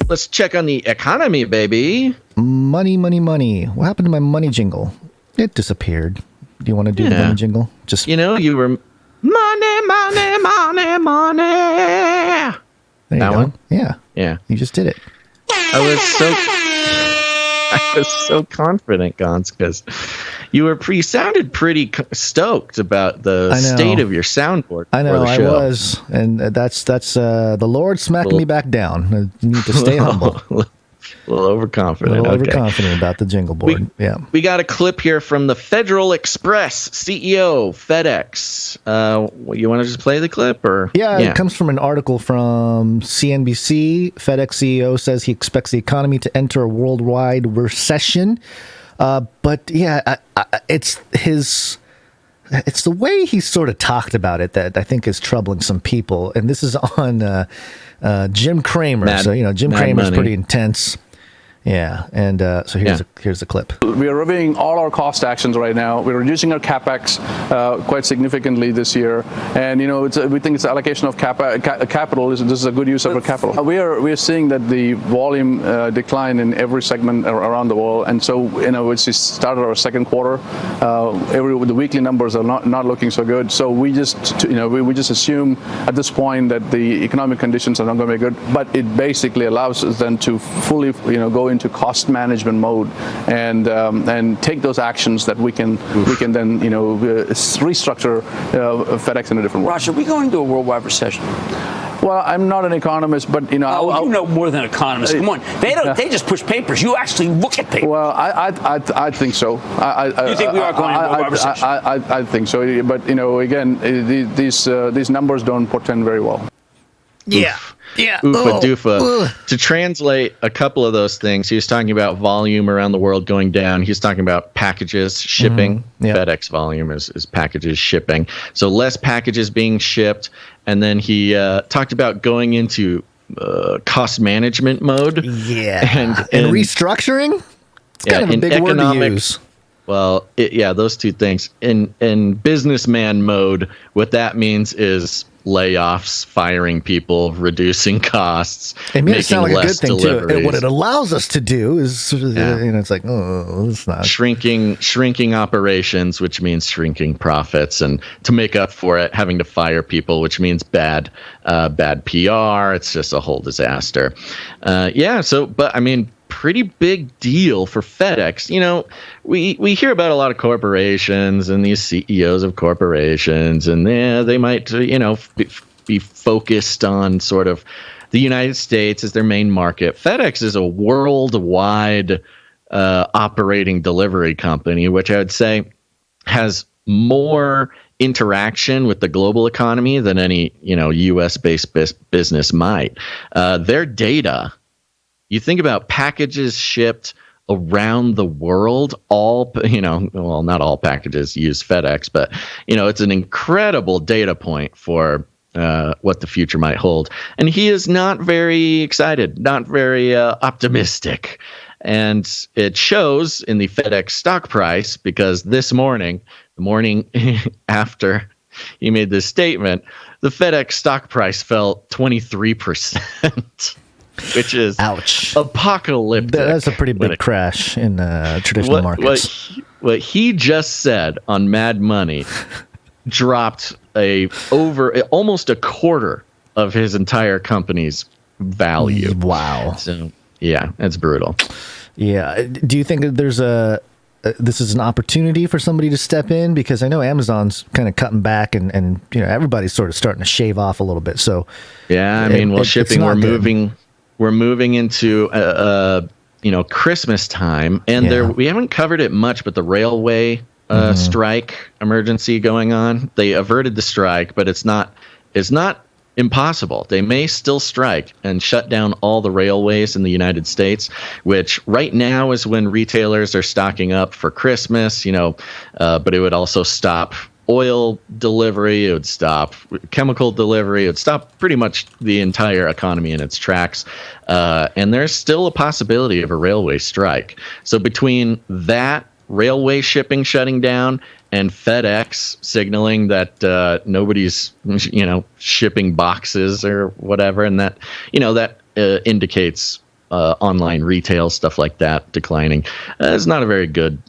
Let's check on the economy, baby. Money, money, money. What happened to my money jingle? It disappeared. Do you want to do the money jingle? Just you were money, money, money, money. There you go. One? Yeah. You just did it. I was so confident, Gons, because you sounded pretty stoked about the state of your soundboard. I know, I was, and that's the Lord smacking me back down. You need to stay humble. A little overconfident. Overconfident about the jingle board. We got a clip here from the Federal Express CEO, FedEx. You want to just play the clip, or? Yeah, it comes from an article from CNBC. FedEx CEO says he expects the economy to enter a worldwide recession. But it's the way he sort of talked about it that I think is troubling some people. And this is on Jim Cramer. Jim Cramer's pretty intense. Yeah, and so here's the clip. We are reviewing all our cost actions right now. We're reducing our capex quite significantly this year, and we think it's allocation of capital. This is a good use of our capital. We are seeing that the volume decline in every segment around the world, and so we started our second quarter. The weekly numbers are not looking so good. So we just assume at this point that the economic conditions are not going to be good, but it basically allows us then to fully go into cost management mode and take those actions that we can then restructure FedEx in a different way. Raj, are we going to a worldwide recession? Well, I'm not an economist, but you know more than economists. Come on, they just push papers. You actually look at papers. Well, I think so. You think we are going to a worldwide recession? I think so, but again, these numbers don't portend very well. Yeah. Yeah. Oofa doofa. To translate a couple of those things, he was talking about volume around the world going down. He's talking about packages shipping. FedEx volume is packages shipping. So less packages being shipped. And then he talked about going into cost management mode. Yeah. And restructuring? It's kind of a big word to use. Well, those two things. In businessman mode, what that means is layoffs, firing people, reducing costs, it made it sound like a good thing deliveries. Too. And what it allows us to do is, it's like, it's not shrinking operations, which means shrinking profits, and to make up for it, having to fire people, which means bad PR. It's just a whole disaster. But I mean, pretty big deal for FedEx. We hear about a lot of corporations and these CEOs of corporations, and they might, be focused on sort of the United States as their main market. FedEx is a worldwide operating delivery company, which I would say has more interaction with the global economy than any, U.S.-based business might. Their data, you think about packages shipped around the world, not all packages use FedEx, but, it's an incredible data point for what the future might hold. And he is not very excited, not very optimistic. And it shows in the FedEx stock price, because the morning after he made this statement, the FedEx stock price fell 23%. Which is apocalyptic. That's a pretty big crash in traditional markets. What he just said on Mad Money dropped almost a quarter of his entire company's value. Wow. So it's brutal. Yeah. Do you think that there's this is an opportunity for somebody to step in? Because I know Amazon's kind of cutting back and everybody's sort of starting to shave off a little bit. So shipping, we're moving into Christmas time, and we haven't covered it much, but the railway strike emergency going on. They averted the strike, but it's not impossible. They may still strike and shut down all the railways in the United States, which right now is when retailers are stocking up for Christmas, but it would also stop oil delivery, it would stop chemical delivery, it would stop pretty much the entire economy in its tracks. And there's still a possibility of a railway strike. So between that, railway shipping shutting down, and FedEx signaling that nobody's, shipping boxes or whatever, and that, that indicates online retail, stuff like that declining. It's not a very good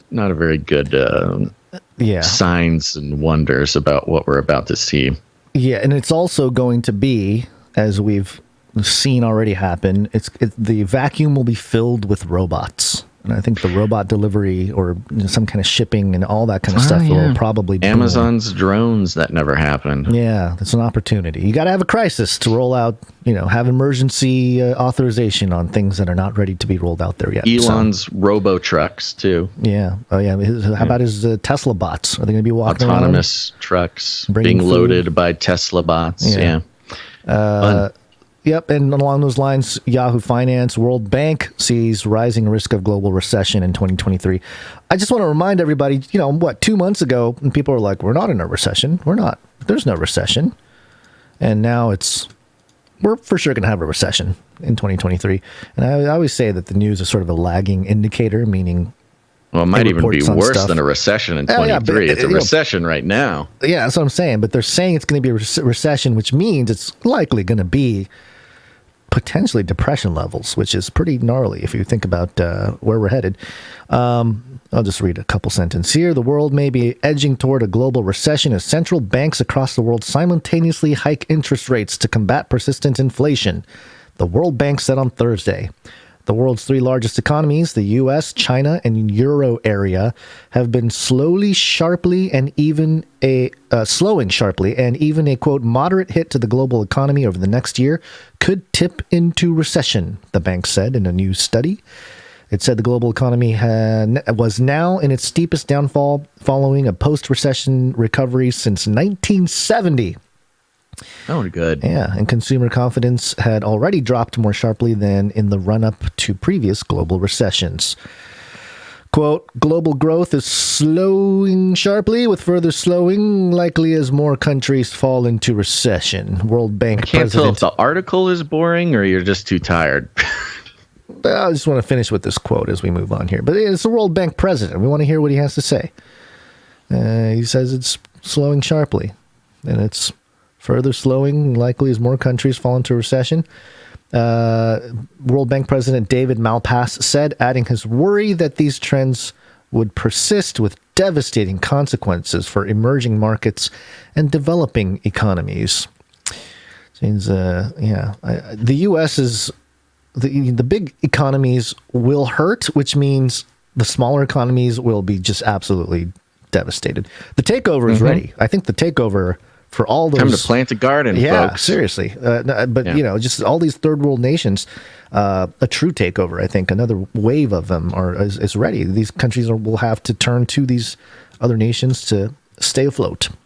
signs and wonders about what we're about to see. Yeah, and it's also going to be, as we've seen already happen, the vacuum will be filled with robots. And I think the robot delivery or some kind of shipping and all that kind of stuff will probably boom. Amazon's drones, that never happened. Yeah, that's an opportunity. You got to have a crisis to roll out, have emergency authorization on things that are not ready to be rolled out there yet. Elon's robo trucks too. Yeah. Oh yeah. How about his Tesla bots? Are they going to be walking autonomous trucks being loaded by Tesla bots? Yeah. Yep, and along those lines, Yahoo Finance, World Bank sees rising risk of global recession in 2023. I just want to remind everybody, 2 months ago, and people were like, we're not in a recession. We're not. There's no recession. And now we're for sure going to have a recession in 2023. And I always say that the news is sort of a lagging indicator, meaning... Well, it might even be worse than a recession in 23. It's a recession right now. Yeah, that's what I'm saying. But they're saying it's going to be a recession, which means it's likely going to be potentially depression levels, which is pretty gnarly if you think about where we're headed. I'll just read a couple sentences here. The world may be edging toward a global recession as central banks across the world simultaneously hike interest rates to combat persistent inflation, the World Bank said on Thursday. The world's three largest economies, the U.S., China, and Euro area, have been slowing sharply, and even a quote moderate hit to the global economy over the next year could tip into recession, the bank said in a new study. It said the global economy was now in its steepest downfall following a post-recession recovery since 1970. Oh, good. Yeah, and consumer confidence had already dropped more sharply than in the run-up to previous global recessions. Quote, global growth is slowing sharply, with further slowing likely as more countries fall into recession. World Bank president... I can't tell if the article is boring or you're just too tired. I just want to finish with this quote as we move on here. But it's the World Bank president. We want to hear what he has to say. He says it's slowing sharply, and it's further slowing likely as more countries fall into recession. World Bank President David Malpass said, adding his worry that these trends would persist with devastating consequences for emerging markets and developing economies. Seems, the U.S. is the big economies will hurt, which means the smaller economies will be just absolutely devastated. The takeover is ready. I think the takeover for all those... Time to plant a garden, folks. Seriously. Just all these third world nations, a true takeover, I think, another wave of them is ready. These countries will have to turn to these other nations to stay afloat.